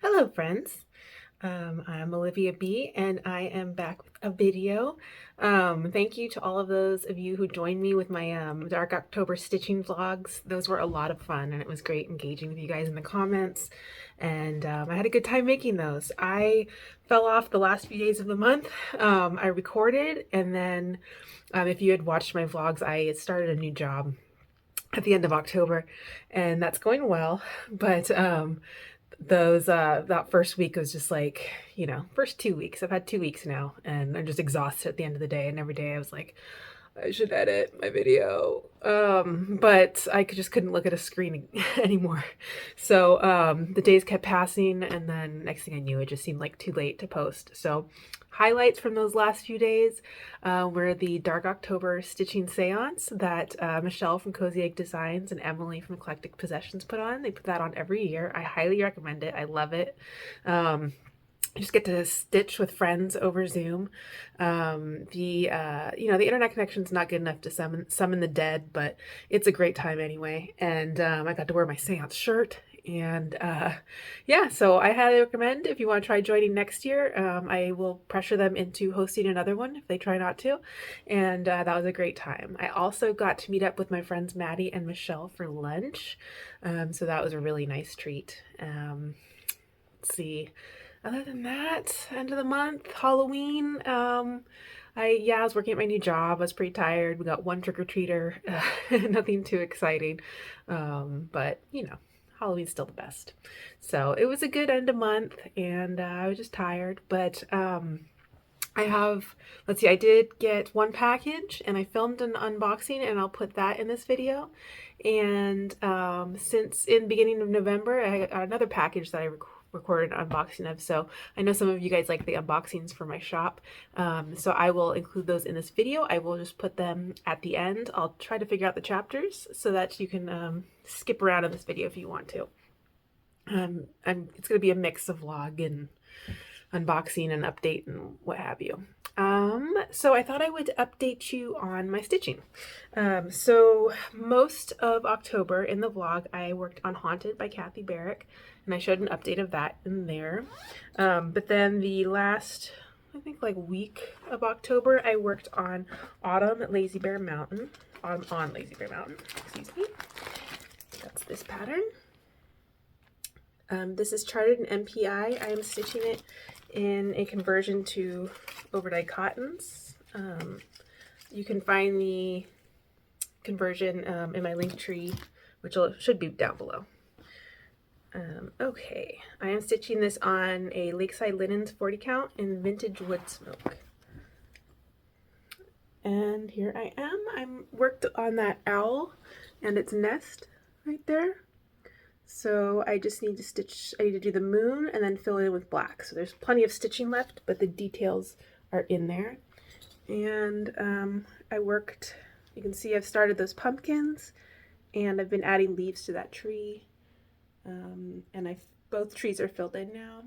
Hello, friends. I'm Olivia B, and I am back with a video. Thank you to all of those of you who joined me with my Dark October stitching vlogs. Those were a lot of fun, and it was great engaging with you guys in the comments. And I had a good time making those. I fell off the last few days of the month. I recorded, and then if you had watched my vlogs, I started a new job at the end of October, and that's going well. But those that first week was just like, first 2 weeks. I've had 2 weeks now, and I'm just exhausted at the end of the day. And every day I was like, I should edit my video. But I just couldn't look at a screen anymore. So the days kept passing, and then next thing I knew, it just seemed like too late to post. So highlights from those last few days were the Dark October stitching seance that Michelle from Cozy Egg Designs and Emily from Eclectic Possessions put on. They put that on every year. I highly recommend it. I love it. You just get to stitch with friends over Zoom. The internet connection's not good enough to summon the dead, but it's a great time anyway. And I got to wear my seance shirt. And yeah, so I highly recommend if you want to try joining next year. I will pressure them into hosting another one if they try not to. And that was a great time. I also got to meet up with my friends Maddie and Michelle for lunch. So that was a really nice treat. Let's see. Other than that, end of the month, Halloween. I was working at my new job. I was pretty tired. We got one trick-or-treater. Nothing too exciting. But Halloween's still the best. So it was a good end of month, and I was just tired. But let's see, I did get one package, and I filmed an unboxing, and I'll put that in this video. And since in the beginning of November, I got another package that I recorded an unboxing of. So I know some of you guys like the unboxings for my shop. So I will include those in this video. I will just put them at the end. I'll try to figure out the chapters so that you can skip around in this video if you want to. It's going to be a mix of vlog and unboxing and update and what have you. So I thought I would update you on my stitching. So most of October in the vlog, I worked on Haunted by Kathy Barrick, and I showed an update of that in there. But then the last, I think like week of October, I worked on Autumn at Lazy Bear Mountain, on Lazy Bear Mountain, excuse me. That's this pattern. This is charted in MPI. I am stitching it in a conversion to overdyed cottons. You can find the conversion in my link tree, which should be down below. Okay, I am stitching this on a Lakeside Linens 40 count in Vintage Wood Smoke. And here I am. I'm worked on that owl and its nest right there. So I just need to stitch, I need to do the moon and then fill it in with black. So there's plenty of stitching left, but the details are in there. And I worked, you can see I've started those pumpkins, and I've been adding leaves to that tree. And both trees are filled in now.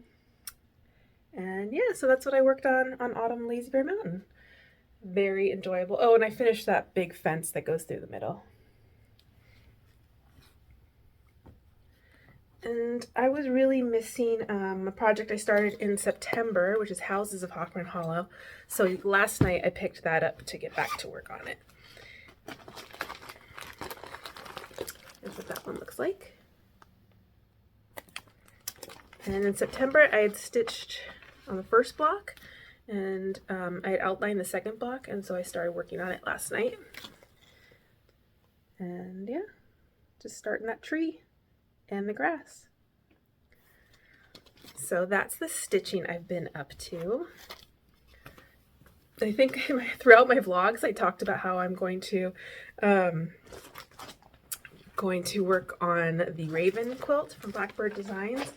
And yeah, so that's what I worked on Autumn Lazy Bear Mountain. Very enjoyable. Oh, and I finished that big fence that goes through the middle. And I was really missing a project I started in September, which is Houses of Hawkman Hollow. So last night I picked that up to get back to work on it. That's what that one looks like. And in September I had stitched on the first block, and I had outlined the second block, and so I started working on it last night. And yeah, just starting that tree and the grass. So that's the stitching I've been up to. I think throughout my vlogs I talked about how I'm going to work on the Raven quilt from Blackbird Designs,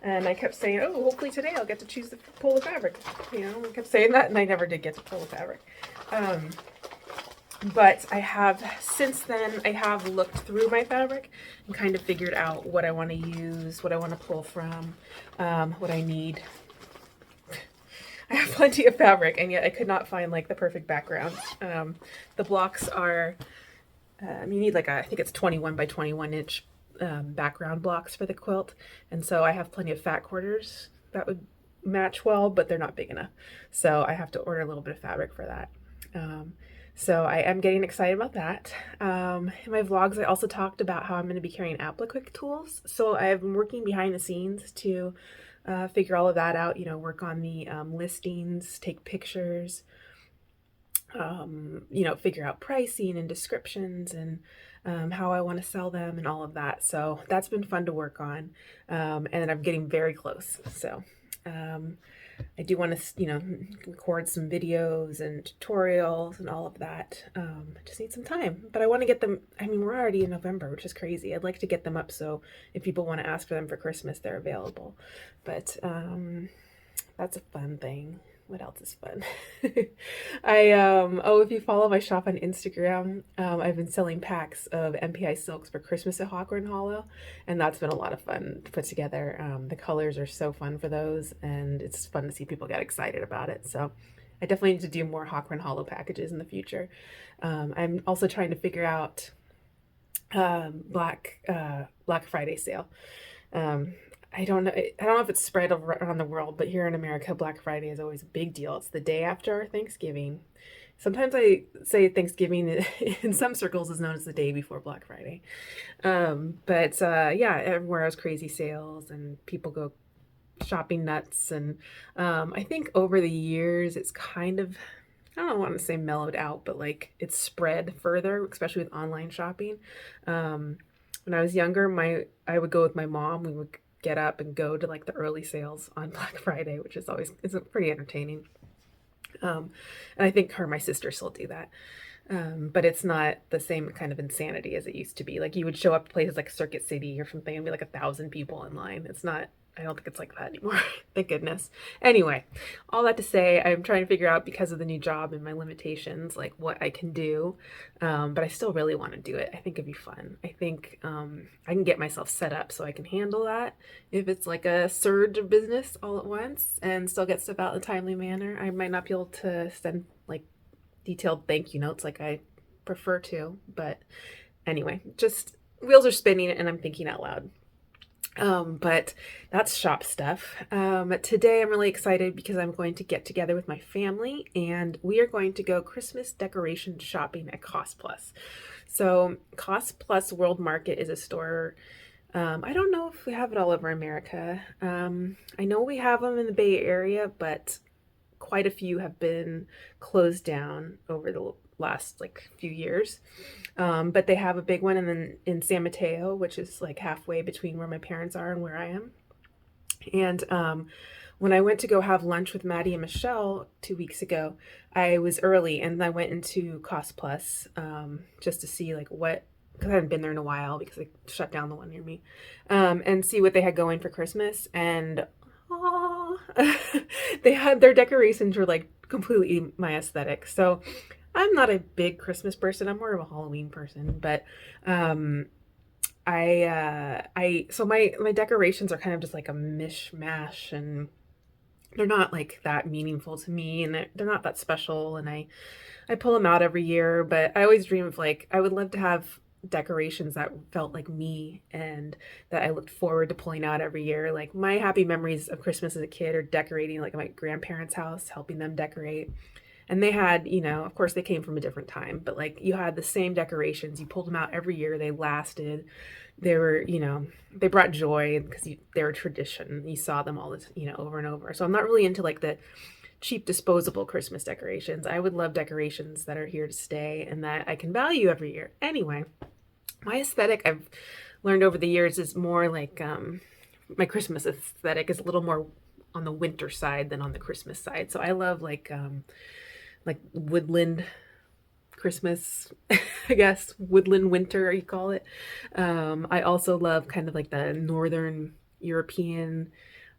and I kept saying, oh, hopefully today I'll get to choose the pull of fabric. I kept saying that, and I never did get to pull the fabric. But I have, since then, I have looked through my fabric and kind of figured out what I want to use, what I want to pull from, what I need. I have plenty of fabric, and yet I could not find like the perfect background. The blocks are, you need like I think it's 21 by 21 inch background blocks for the quilt. And so I have plenty of fat quarters that would match well, but they're not big enough. So I have to order a little bit of fabric for that. So I am getting excited about that. In my vlogs, I also talked about how I'm going to be carrying Appliquick tools. So I've been working behind the scenes to figure all of that out, you know, work on the listings, take pictures, you know, figure out pricing and descriptions and how I want to sell them and all of that. So that's been fun to work on. And I'm getting very close. So I do want to, you know, record some videos and tutorials and all of that. I just need some time, but I want to get them. I mean, we're already in November, which is crazy. I'd like to get them up so if people want to ask for them for Christmas, they're available. But that's a fun thing. What else is fun? Oh, if you follow my shop on Instagram, I've been selling packs of MPI silks for Christmas at Hawthorne Hollow, and that's been a lot of fun to put together. The colors are so fun for those, and it's fun to see people get excited about it. So I definitely need to do more Hawthorne Hollow packages in the future. I'm also trying to figure out Black Friday sale. I don't know if it's spread around the world, but here in America, Black Friday is always a big deal. It's the day after our Thanksgiving. Sometimes I say Thanksgiving in some circles is known as the day before Black Friday. Yeah, everywhere has crazy sales and people go shopping nuts. And I think over the years, it's kind of, I don't want to say mellowed out, but like it's spread further, especially with online shopping. When I was younger, I would go with my mom. We would get up and go to like the early sales on Black Friday, which is pretty entertaining. And I think her and my sister still do that. But it's not the same kind of insanity as it used to be. Like you would show up to places like Circuit City or something and be like 1,000 people in line. I don't think it's like that anymore. Thank goodness. Anyway, all that to say, I'm trying to figure out, because of the new job and my limitations, like what I can do. But I still really want to do it. I think it'd be fun. I think I can get myself set up so I can handle that. If it's like a surge of business all at once and still get stuff out in a timely manner, I might not be able to send like detailed thank you notes like I prefer to. But anyway, just wheels are spinning and I'm thinking out loud. But that's shop stuff. Today I'm really excited because I'm going to get together with my family and we are going to go Christmas decoration shopping at Cost Plus. So Cost Plus World Market is a store. I don't know if we have it all over America. I know we have them in the Bay Area, but quite a few have been closed down over the last like few years. But they have a big one in San Mateo, which is like halfway between where my parents are and where I am. And when I went to go have lunch with Maddie and Michelle 2 weeks ago, I was early and I went into Cost Plus just to see like what, because I hadn't been there in a while because they shut down the one near me, and see what they had going for Christmas. And they had their decorations were like completely my aesthetic. So I'm not a big Christmas person. I'm more of a Halloween person, but so my decorations are kind of just like a mishmash, and they're not like that meaningful to me, and they're not that special. And I pull them out every year, but I always dream of like, I would love to have decorations that felt like me and that I looked forward to pulling out every year. Like my happy memories of Christmas as a kid are decorating like my grandparents' house, helping them decorate. And they had, you know, of course they came from a different time, but like you had the same decorations. You pulled them out every year. They lasted. They were, you know, they brought joy because they were tradition. You saw them all this, you know, over and over. So I'm not really into like the cheap disposable Christmas decorations. I would love decorations that are here to stay and that I can value every year. Anyway, my aesthetic I've learned over the years is more like my Christmas aesthetic is a little more on the winter side than on the Christmas side. So I love like woodland Christmas, I guess, woodland winter, you call it. I also love kind of like the Northern European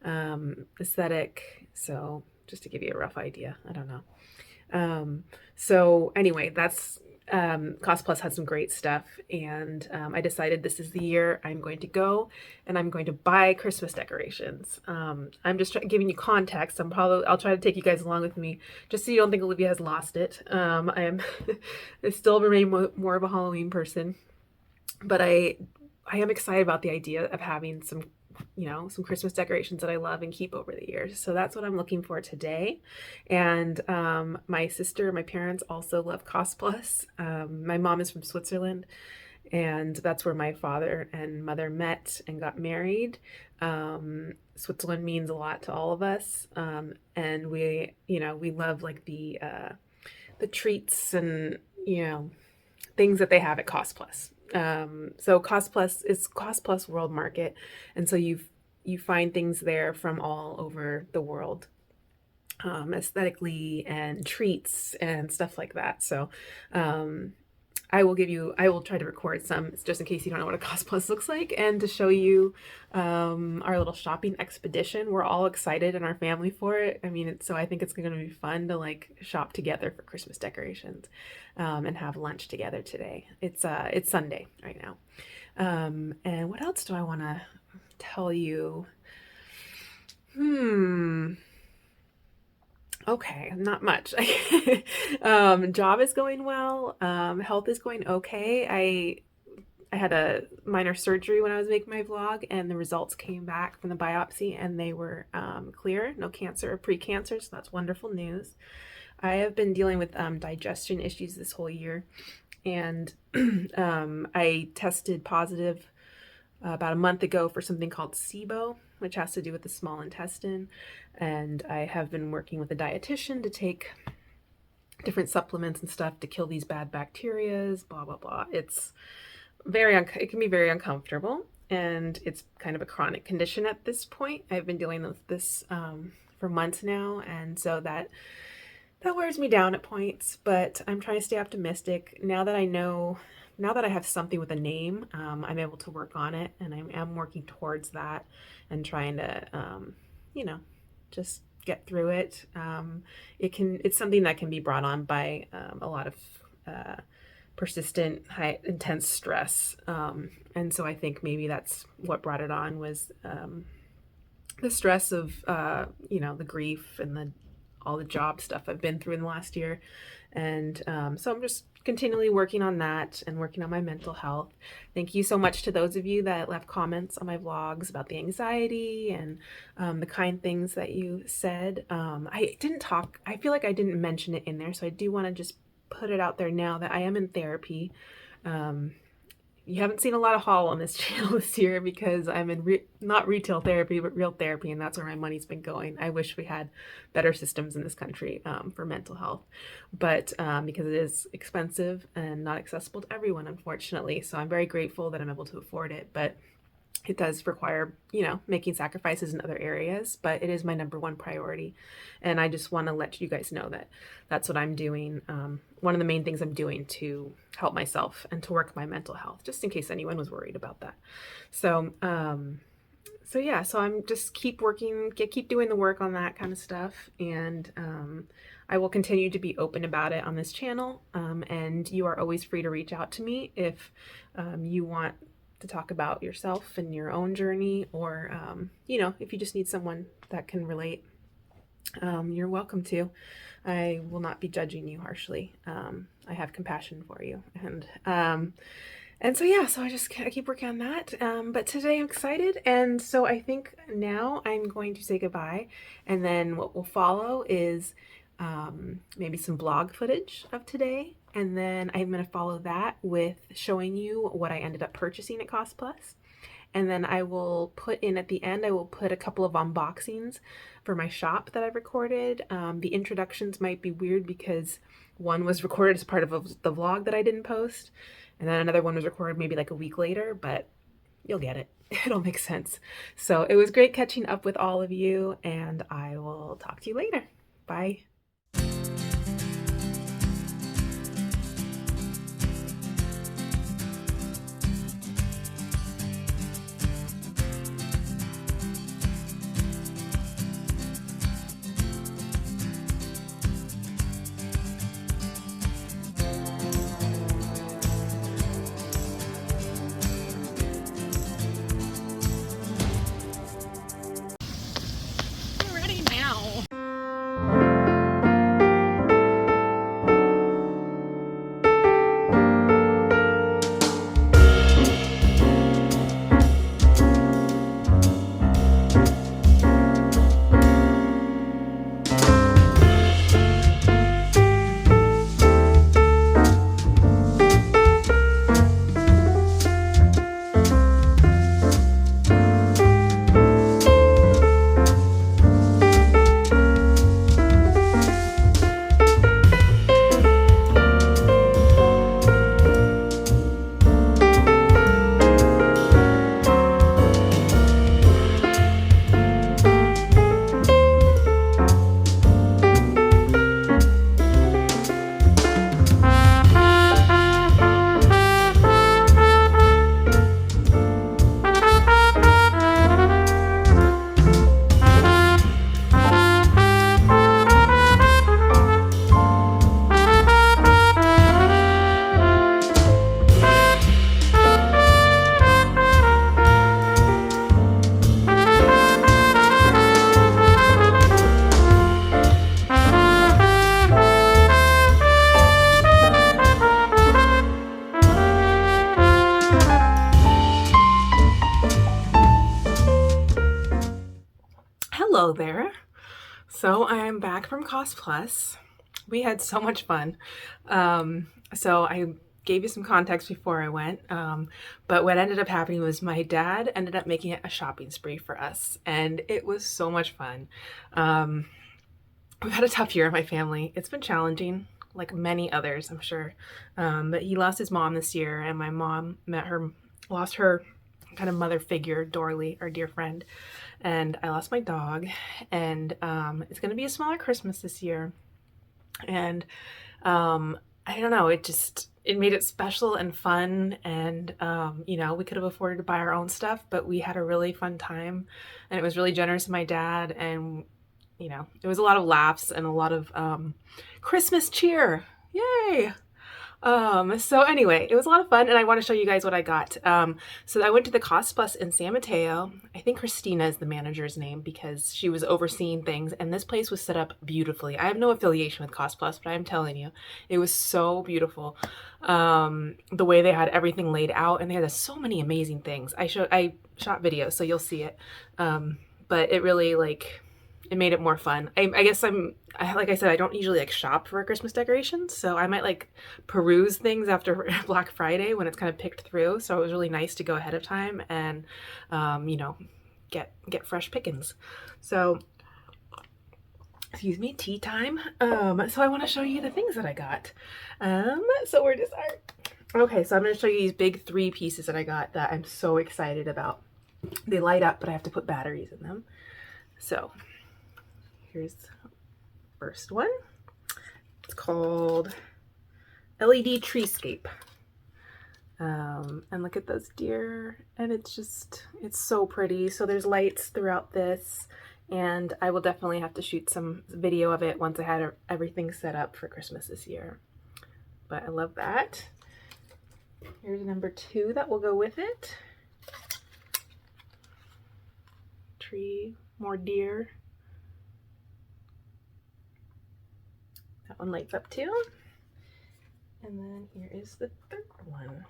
aesthetic. So just to give you a rough idea, I don't know. So anyway, that's Cost Plus has some great stuff, and I decided this is the year I'm going to go and I'm going to buy Christmas decorations. I'm just giving you context. I'll try to take you guys along with me just so you don't think Olivia has lost it. I still remain more of a Halloween person, but I I am excited about the idea of having some, some Christmas decorations that I love and keep over the years. So that's what I'm looking for today. And my sister and my parents also love Cost Plus. My mom is from Switzerland, and that's where my father and mother met and got married. Switzerland means a lot to all of us, and we love like the treats and things that they have at Cost Plus. So Cost Plus is Cost Plus World Market, and so you find things there from all over the world, aesthetically and treats and stuff like that. So I will try to record some just in case you don't know what a Cost Plus looks like, and to show you our little shopping expedition. We're all excited in our family for it. I mean, so I think it's going to be fun to like shop together for Christmas decorations, and have lunch together today. It's Sunday right now. And what else do I want to tell you? Okay, not much. Job is going well. Health is going okay. I had a minor surgery when I was making my vlog, and the results came back from the biopsy, and they were clear, no cancer or pre-cancer, so that's wonderful news. I have been dealing with digestion issues this whole year, and I tested positive about a month ago for something called SIBO, which has to do with the small intestine. And I have been working with a dietitian to take different supplements and stuff to kill these bad bacterias, blah, blah, blah. It's it can be very uncomfortable, and it's kind of a chronic condition at this point. I've been dealing with this for months now, and so that wears me down at points, but I'm trying to stay optimistic. Now that I have something with a name, I'm able to work on it, and I am working towards that and trying to, just get through it. It's something that can be brought on by a lot of persistent, high, intense stress. And so I think maybe that's what brought it on was the stress of, the grief and all the job stuff I've been through in the last year. And so I'm just continually working on that and working on my mental health. Thank you so much to those of you that left comments on my vlogs about the anxiety and the kind things that you said. I feel like I didn't mention it in there, so I do want to just put it out there now that I am in therapy. You haven't seen a lot of haul on this channel this year because I'm in not retail therapy, but real therapy, and that's where my money's been going. I wish we had better systems in this country for mental health, but because it is expensive and not accessible to everyone, unfortunately. So I'm very grateful that I'm able to afford it, but it does require, making sacrifices in other areas, but it is my number one priority. And I just want to let you guys know that that's what I'm doing. One of the main things I'm doing to help myself and to work my mental health, just in case anyone was worried about that. So, so I'm just keep doing the work on that kind of stuff. And I will continue to be open about it on this channel. And you are always free to reach out to me if you want to talk about yourself and your own journey, or if you just need someone that can relate, you're welcome to. I will not be judging you harshly. I have compassion for you, and so I keep working on that. But today I'm excited, and so I think now I'm going to say goodbye, and then what will follow is maybe some blog footage of today. And then I'm going to follow that with showing you what I ended up purchasing at Cost Plus. And then I will put in at the end, I will put a couple of unboxings for my shop that I've recorded. The introductions might be weird because one was recorded as part of the vlog that I didn't post. And then another one was recorded maybe like a week later, but you'll get it. It'll make sense. So it was great catching up with all of you, and I will talk to you later. Bye. Ready now. Hello there. So I am back from Cost Plus. We had so much fun. So I gave you some context before I went, but what ended up happening was my dad ended up making it a shopping spree for us, and it was so much fun. We've had a tough year in my family. It's been challenging, like many others, I'm sure. But he lost his mom this year, and my mom lost her kind of mother figure, Dorley, our dear friend. And I lost my dog, and it's going to be a smaller Christmas this year. And I don't know, it made it special and fun. And, you know, we could have afforded to buy our own stuff, but we had a really fun time, and it was really generous of my dad. And, you know, it was a lot of laughs and a lot of Christmas cheer. Yay! So anyway, it was a lot of fun, and I want to show you guys what I got. So I went to the Cost Plus in San Mateo. I think Christina is the manager's name because she was overseeing things, and this place was set up beautifully. I have no affiliation with Cost Plus, but I'm telling you, it was so beautiful. The way they had everything laid out, and they had so many amazing things. I shot videos, so you'll see it. But it really, like, it made it more fun. I guess like I said, I don't usually like shop for Christmas decorations, so I might like peruse things after Black Friday when it's kind of picked through. So it was really nice to go ahead of time and, you know, get fresh pickings. So, excuse me, tea time. So I want to show you the things that I got. So where to start? Okay, so I'm going to show you these big 3 pieces that I got that I'm so excited about. They light up, but I have to put batteries in them. So here's the first one. It's called LED Treescape. And look at those deer. And it's so pretty. So there's lights throughout this. And I will definitely have to shoot some video of it once I had everything set up for Christmas this year. But I love that. Here's number 2 that will go with it. Tree, more deer. That one lights up too. And then here is the 3rd one.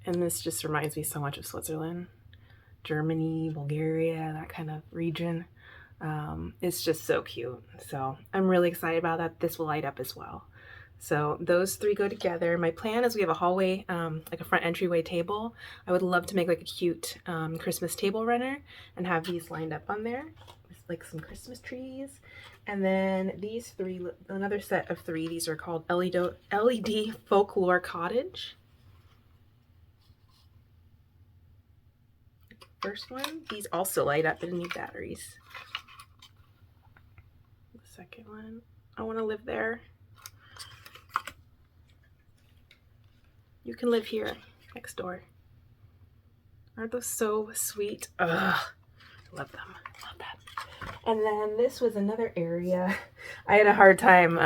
And this just reminds me so much of Switzerland, Germany, Bulgaria, that kind of region. It's just so cute. So I'm really excited about that. This will light up as well. So those 3 go together. My plan is we have a hallway, like a front entryway table. I would love to make like a cute Christmas table runner and have these lined up on there with like some Christmas trees. And then these 3, another set of 3, these are called LED Folklore Cottage. First one, these also light up and need batteries. The second one, I want to live there. You can live here next door. Aren't those so sweet? Ugh, I love them. Love that. And then this was another area. I had a hard time.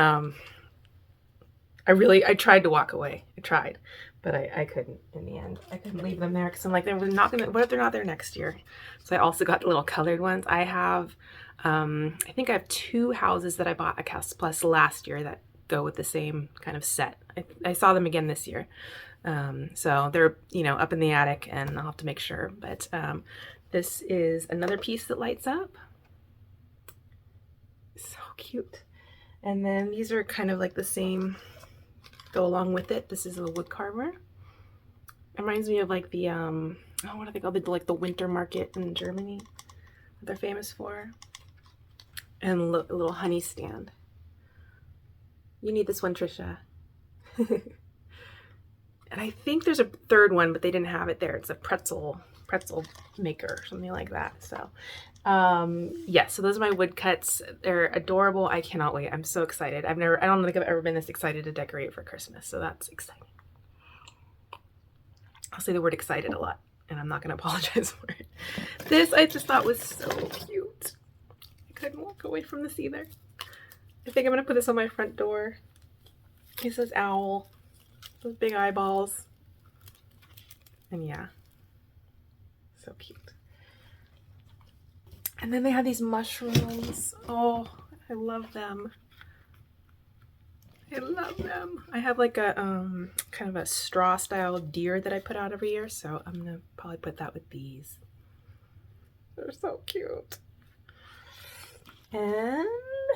I tried to walk away. I tried, but I couldn't in the end. I couldn't leave them there because I'm like, they're not gonna. What if they're not there next year? So I also got the little colored ones. I have, I think I have 2 houses that I bought at Cost Plus last year that go with the same kind of set. I saw them again this year. So they're, you know, up in the attic, and I'll have to make sure. But this is another piece that lights up. So cute. And then these are kind of like the same, go along with it. This is a wood carver. It reminds me of like the, what are they called? Like the winter market in Germany that they're famous for. And a little honey stand. You need this one, Trisha. And I think there's a 3rd one, but they didn't have it there. It's a pretzel maker or something like that. So yeah, so those are my woodcuts. They're adorable. I cannot wait. I'm so excited. I don't think I've ever been this excited to decorate for Christmas. So that's exciting. I'll say the word excited a lot, and I'm not going to apologize for it. This I just thought was so cute. I couldn't walk away from this either. I think I'm going to put this on my front door. It says owl. Those big eyeballs. And yeah. So cute. And then they have these mushrooms. Oh, I love them. I love them. I have like a kind of a straw style deer that I put out every year, so I'm gonna probably put that with these. They're so cute. And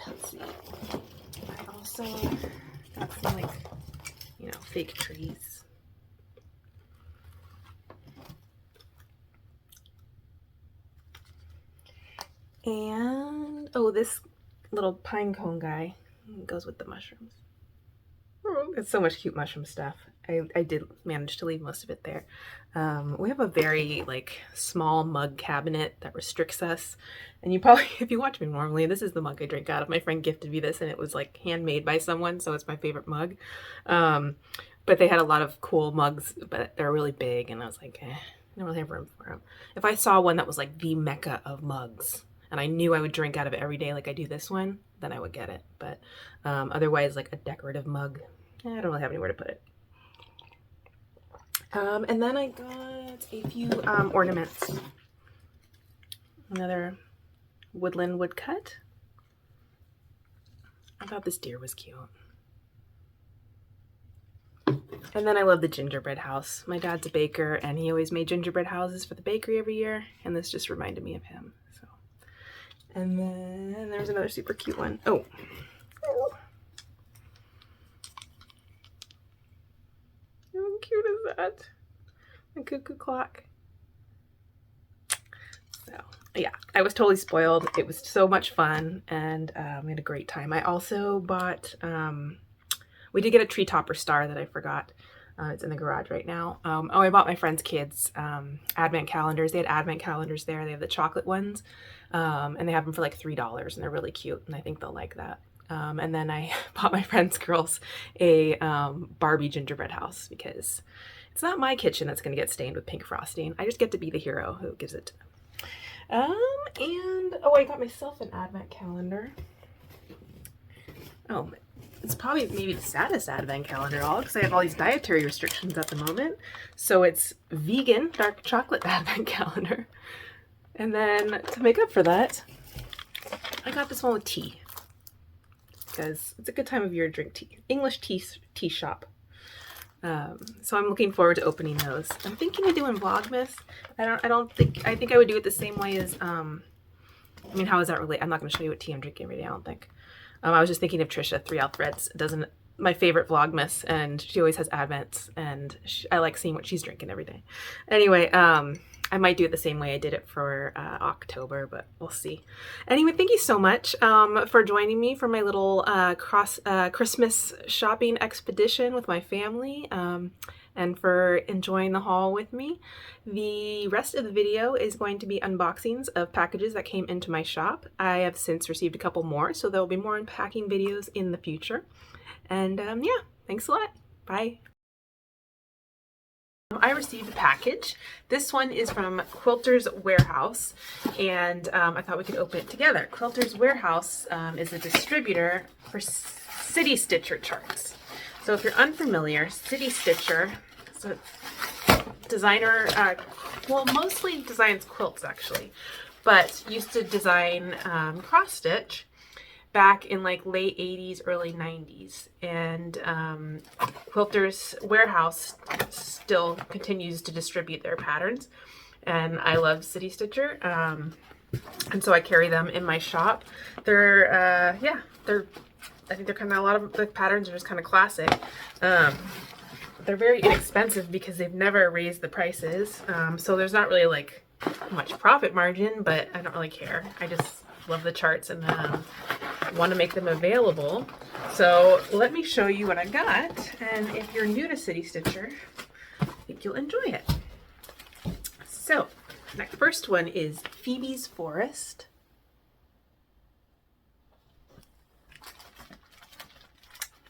let's see. I also got some, like, you know, fake trees. And oh, this little pine cone guy goes with the mushrooms. Oh, it's so much cute mushroom stuff. I did manage to leave most of it there. We have a very like small mug cabinet that restricts us. And you probably, if you watch me normally, this is the mug I drink out of. My friend gifted me this and it was like handmade by someone, so it's my favorite mug. But they had a lot of cool mugs, but they're really big and I was like, I don't really have room for them. If I saw one that was like the mecca of mugs and I knew I would drink out of it every day like I do this one, then I would get it. But otherwise, like a decorative mug, I don't really have anywhere to put it. And then I got a few ornaments. Another woodland woodcut. I thought this deer was cute. And then I love the gingerbread house. My dad's a baker and he always made gingerbread houses for the bakery every year, and this just reminded me of him. So, and then there's another super cute one. Oh. How cute is that? A cuckoo clock. So yeah, I was totally spoiled. It was so much fun and we had a great time. I also bought, we did get a tree topper star that I forgot. It's in the garage right now. Oh, I bought my friend's kids advent calendars. They had advent calendars there. They have the chocolate ones and they have them for like $3 and they're really cute and I think they'll like that. And then I bought my friend's girls a Barbie gingerbread house because it's not my kitchen that's going to get stained with pink frosting. I just get to be the hero who gives it to them. And oh, I got myself an advent calendar. Oh, it's probably maybe the saddest advent calendar at all because I have all these dietary restrictions at the moment. So it's vegan dark chocolate advent calendar. And then to make up for that, I got this one with tea. Because it's a good time of year to drink tea. English tea shop. So I'm looking forward to opening those. I'm thinking of doing Vlogmas. I think I would do it the same way as, I mean, how is that related? I'm not going to show you what tea I'm drinking every day, I don't think. I was just thinking of Trisha, 3 Out Threads, my favorite Vlogmas, and she always has Advents, and I like seeing what she's drinking every day. Anyway, I might do it the same way I did it for October, but we'll see. Anyway, thank you so much for joining me for my little Christmas shopping expedition with my family and for enjoying the haul with me. The rest of the video is going to be unboxings of packages that came into my shop. I have since received a couple more, so there will be more unpacking videos in the future. And yeah, thanks a lot. Bye. I received a package. This one is from Quilter's Warehouse, and I thought we could open it together. Quilter's Warehouse is a distributor for City Stitcher charts. So if you're unfamiliar, City Stitcher, so designer, well, mostly designs quilts actually, but used to design cross stitch back in like late 80s, early 90s. And Quilter's Warehouse still continues to distribute their patterns. And I love City Stitcher. And so I carry them in my shop. I think they're kind of, a lot of the patterns are just kind of classic. They're very inexpensive because they've never raised the prices. So there's not really like much profit margin, but I don't really care. I just love the charts and want to make them available. So let me show you what I got. And if you're new to City Stitcher, I think you'll enjoy it. So the first one is Phoebe's Forest.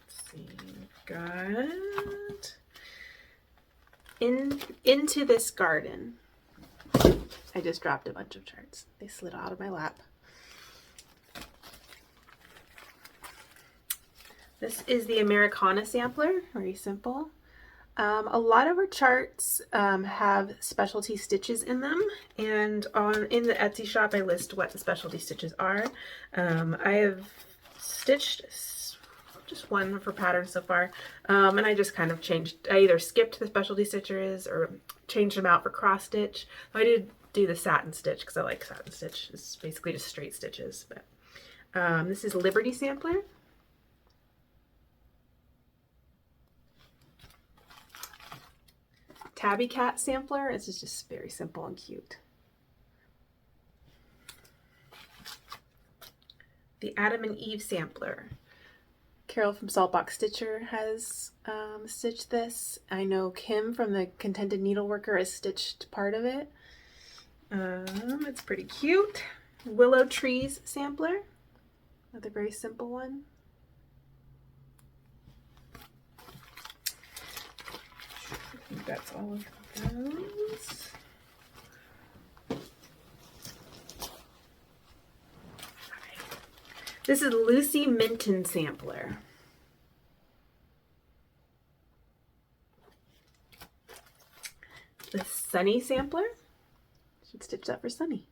Let's see, we've got Into This Garden. I just dropped a bunch of charts. They slid out of my lap. This is the Americana sampler, very simple. A lot of our charts have specialty stitches in them, and in the Etsy shop I list what the specialty stitches are. I have stitched just one for pattern so far, and I just kind of changed, I either skipped the specialty stitches or changed them out for cross stitch. I did do the satin stitch because I like satin stitch. It's basically just straight stitches. But this is Liberty Sampler. Tabby Cat Sampler. This is just very simple and cute. The Adam and Eve Sampler. Carol from Saltbox Stitcher has stitched this. I know Kim from the Contented Needleworker has stitched part of it. It's pretty cute. Willow Trees Sampler. Another very simple one. I think that's all of those. This is Lucy Minton Sampler. The Sunny Sampler. Should stitch that for Sunny.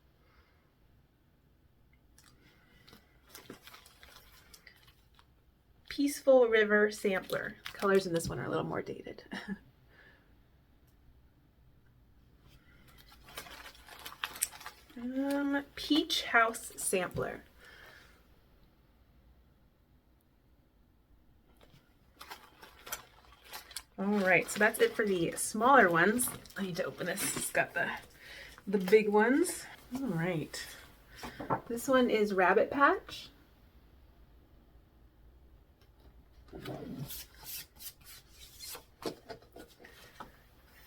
Peaceful River Sampler. Colors in this one are a little more dated. Peach House Sampler. All right, so that's it for the smaller ones. I need to open this. It's got the big ones. All right, this one is Rabbit Patch.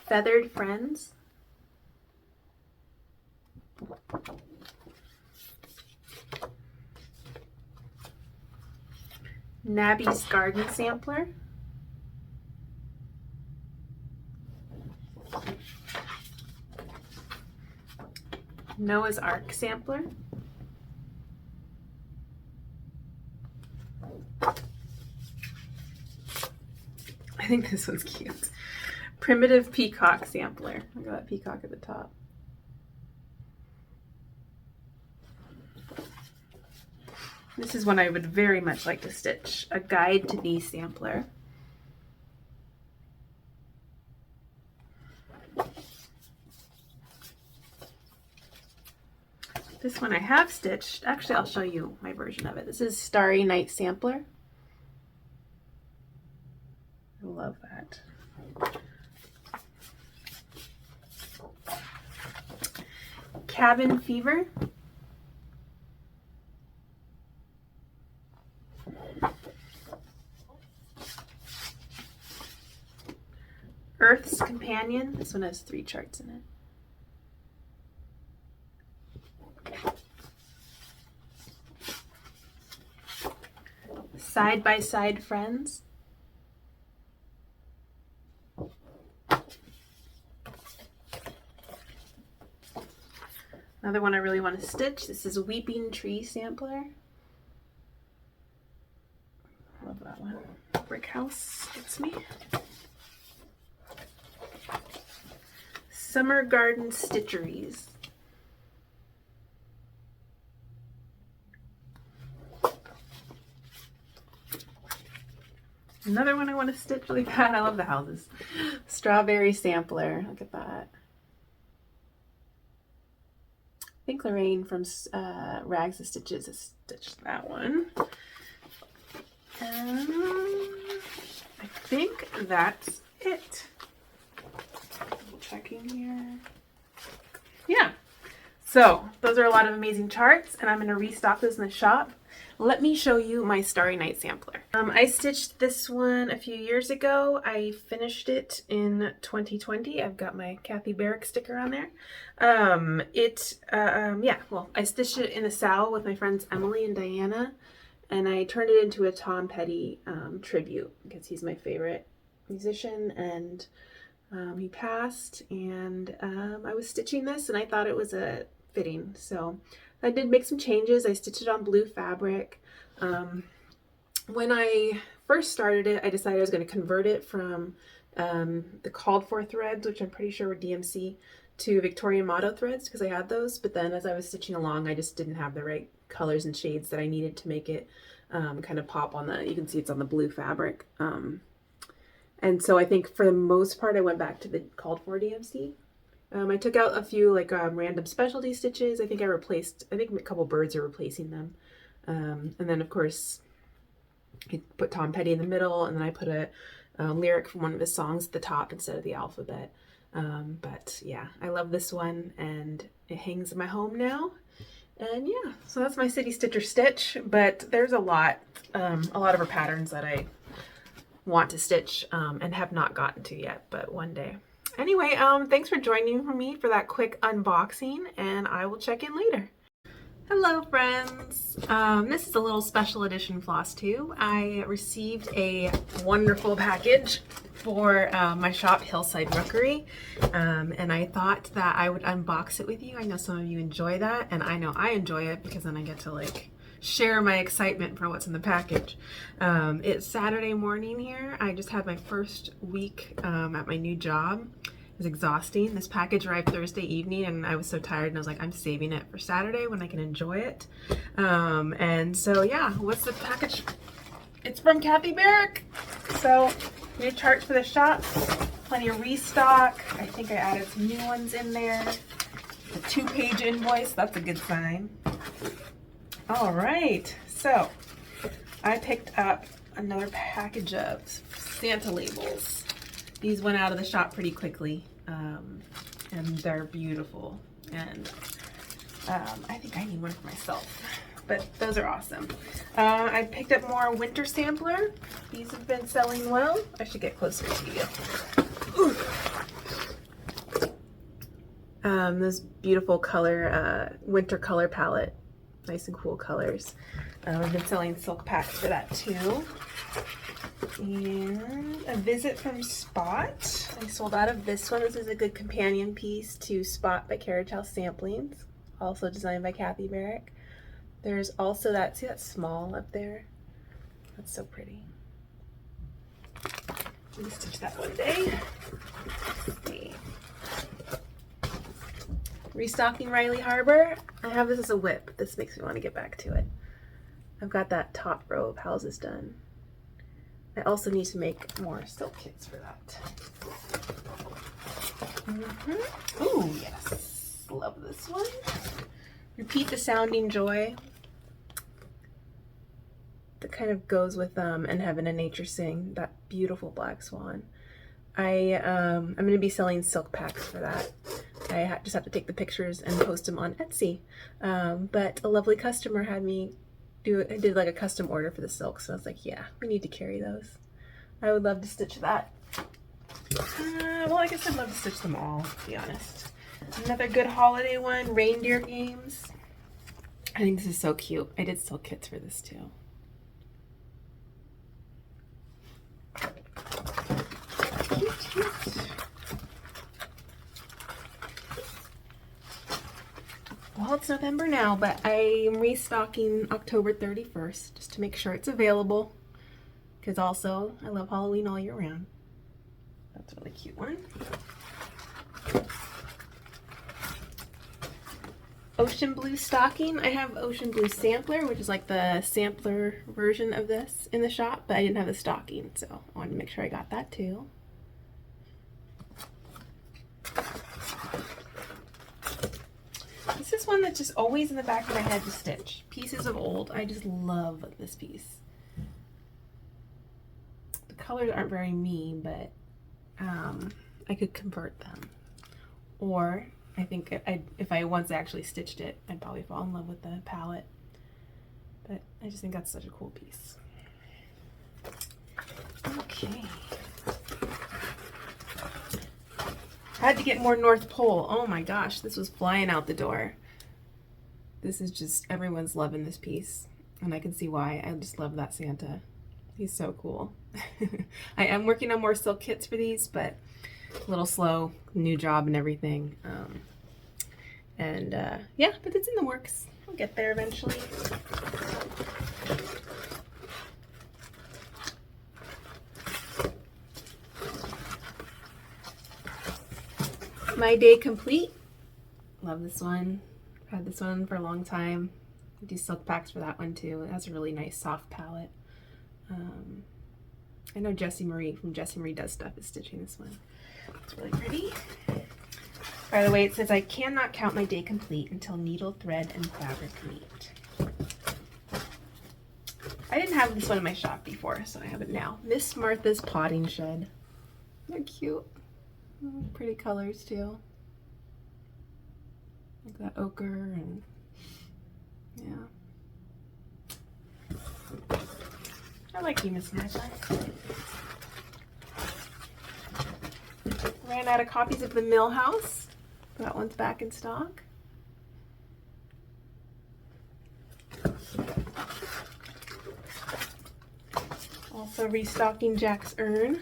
Feathered Friends. Nabby's Garden Sampler. Noah's Ark Sampler. I think this one's cute. Primitive Peacock Sampler. Look at that peacock at the top. This is one I would very much like to stitch. A Guide to the Sampler. This one I have stitched. Actually, I'll show you my version of it. This is Starry Night Sampler. I love that. Cabin Fever. Earth's Companion. This one has 3 charts in it. Side by Side Friends. Another one I really want to stitch. This is Weeping Tree Sampler. Love that one. Brick House gets me. Summer Garden Stitcheries. Another one I want to stitch really bad. I love the houses. Strawberry Sampler. Look at that. I think Lorraine from Rags to Stitches has stitched that one. And I think that's it. Checking here. Yeah. So those are a lot of amazing charts, and I'm going to restock those in the shop. Let me show you my Starry Night Sampler. I stitched this one a few years ago. I finished it in 2020. I've got my Kathy Barrick sticker on there. Yeah, well, I stitched it in a sow with my friends Emily and Diana, and I turned it into a Tom Petty tribute because he's my favorite musician, and he passed, and I was stitching this and I thought it was a fitting, so I did make some changes. I stitched it on blue fabric. When I first started it, I decided I was going to convert it from the called for threads, which I'm pretty sure were DMC, to Victorian Motto threads because I had those, but then as I was stitching along, I just didn't have the right colors and shades that I needed to make it kind of pop on the, you can see it's on the blue fabric. And so I think for the most part, I went back to the called for DMC. I took out a few like random specialty stitches. I think a couple birds are replacing them. And then of course I put Tom Petty in the middle, and then I put a lyric from one of his songs at the top instead of the alphabet. But yeah, I love this one, and it hangs in my home now. And yeah, so that's my City Stitcher stitch, but there's a lot of her patterns that I want to stitch and have not gotten to yet, but one day. Anyway, thanks for joining me for that quick unboxing, and I will check in later. Hello friends! This is a little special edition Flosstube. I received a wonderful package for my shop, Hillside Rookery, and I thought that I would unbox it with you. I know some of you enjoy that, and I know I enjoy it because then I get to like share my excitement for what's in the package. It's Saturday morning here. I just had my first week at my new job. It was exhausting. This package arrived Thursday evening, and I was so tired, and I was like, I'm saving it for Saturday when I can enjoy it. And so yeah, what's the package? It's from Barrick. So new charts for the shop, plenty of restock. I think I added some new ones in there. A 2-page invoice, that's a good sign. All right, so I picked up another package of Santa labels. These went out of the shop pretty quickly, and they're beautiful. And I think I need one for myself, but those are awesome. I picked up more winter sampler. These have been selling well. I should get closer to you. This beautiful color, winter color palette. Nice and cool colors. I've been selling silk packs for that too. And a visit from Spot. I sold out of this one. This is a good companion piece to Spot by Carriage House Samplings, also designed by Kathy Barrick. There's also that, see that small up there? That's so pretty. Let me stitch that one day. Let's see. Restocking Riley Harbor. I have this as a whip. This makes me want to get back to it. I've got that top row of houses done. I also need to make more silk kits for that. Oh yes, love this one. Repeat the Sounding Joy. That kind of goes with And Heaven and Nature Sing, that beautiful black swan. I'm going to be selling silk packs for that. I just have to take the pictures and post them on Etsy. But a lovely customer had me did like a custom order for the silk, so I was like, yeah, we need to carry those. I would love to stitch that. Well, I guess I'd love to stitch them all, to be honest. Another good holiday one, Reindeer Games. I think this is so cute. I did silk kits for this too. Well, it's November now, but I am restocking October 31st just to make sure it's available, because also I love Halloween all year round. That's a really cute one. Ocean Blue stocking. I have Ocean Blue sampler, which is like the sampler version of this in the shop, but I didn't have the stocking, so I wanted to make sure I got that too. This is one that's just always in the back of my head to stitch. Pieces of Old. I just love this piece. The colors aren't very me, but I could convert them. Or I think if I once actually stitched it, I'd probably fall in love with the palette. But I just think that's such a cool piece. Okay. I had to get more North Pole. Oh my gosh, this was flying out the door. This is just, everyone's loving this piece. And I can see why. I just love that Santa. He's so cool. I am working on more silk kits for these, but a little slow, new job and everything. Yeah, but it's in the works. I'll get there eventually. My Day Complete. Love this one. I've had this one for a long time. I do silk packs for that one too. It has a really nice soft palette. I know Jessie Marie from Jessie Marie Does Stuff is stitching this one. It's really pretty. By the way, it says, I cannot count my day complete until needle, thread, and fabric meet. I didn't have this one in my shop before, so I have it now. Miss Martha's Potting Shed. They're cute. Oh, pretty colors too. Like that ochre and yeah. I like you, Miss Martha. Ran out of copies of the Mill House. That one's back in stock. Also restocking Jack's Urn.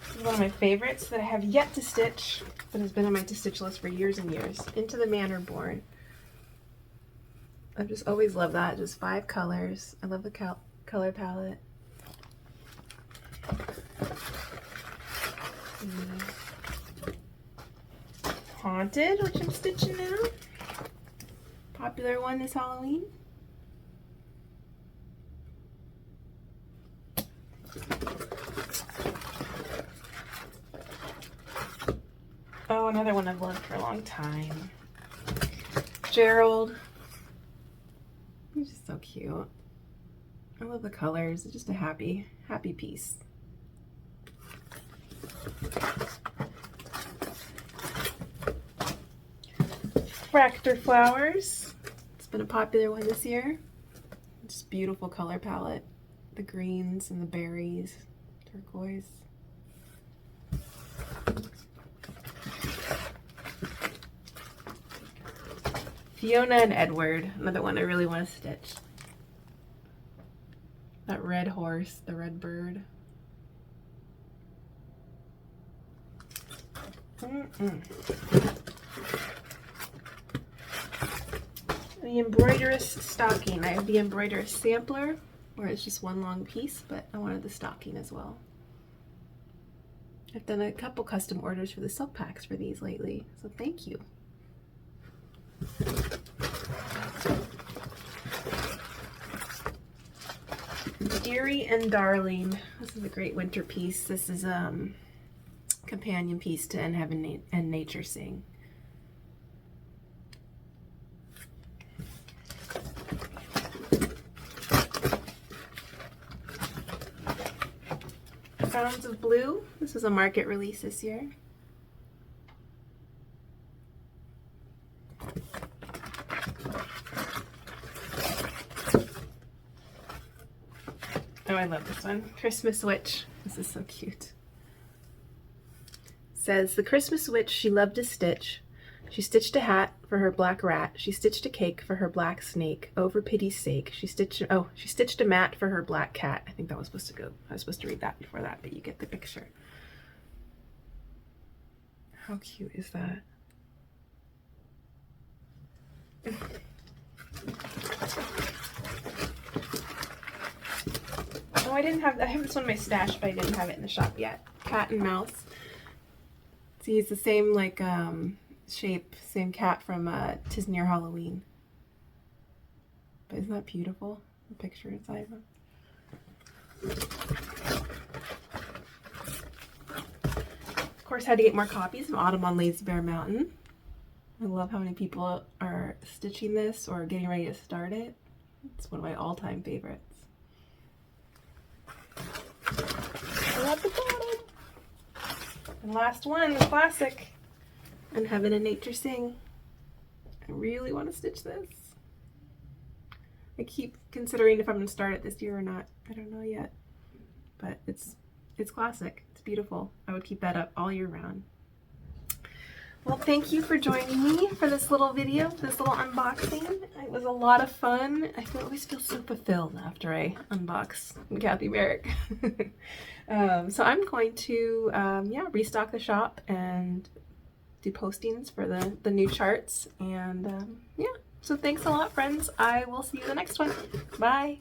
This is one of my favorites that I have yet to stitch, but has been on my to stitch list for years and years. Into the Manor Born. I've just always loved that. Just 5 colors. I love the color palette. Haunted, which I'm stitching now. Popular one this Halloween. Oh, another one I've loved for a long time. Gerald. He's just so cute. I love the colors. It's just a happy piece. Fractor Flowers. It's been a popular one this year. Just beautiful color palette. The greens and the berries. Turquoise. Fiona and Edward, another one I really want to stitch. That red horse, the red bird. The embroiderous stocking. I have the embroiderous sampler, where it's just one long piece, but I wanted the stocking as well. I've done a couple custom orders for the silk packs for these lately, so thank you. Deary and Darling. This is a great winter piece. This is companion piece to In Heaven and Nature Sing. Sounds of Blue. This was a market release this year. Oh, I love this one. Christmas Witch. This is so cute. It says, the Christmas Witch she loved to stitch. She stitched a hat for her black rat. She stitched a cake for her black snake. Oh, for pity's sake. She stitched a mat for her black cat. I think that was supposed to go. I was supposed to read that before that, but you get the picture. How cute is that? Oh, I have this one in my stash, but I didn't have it in the shop yet. Cat and Mouse. See, he's the same, like, shape, same cat from 'Tis Near Halloween. But isn't that beautiful? The picture inside them. Of course, had to get more copies of Autumn on Lazy Bear Mountain. I love how many people are stitching this or getting ready to start it. It's one of my all-time favorites. I love the bottom. And last one, the classic. In Heaven and Nature Sing. I really want to stitch this. I keep considering if I'm going to start it this year or not. I don't know yet. But it's classic. It's beautiful. I would keep that up all year round. Well, thank you for joining me for this little video, this little unboxing. It was a lot of fun. I always feel so fulfilled after I unbox Kathy Barrick. So I'm going to restock the shop and do postings for the new charts. And so thanks a lot, friends. I will see you in the next one. Bye.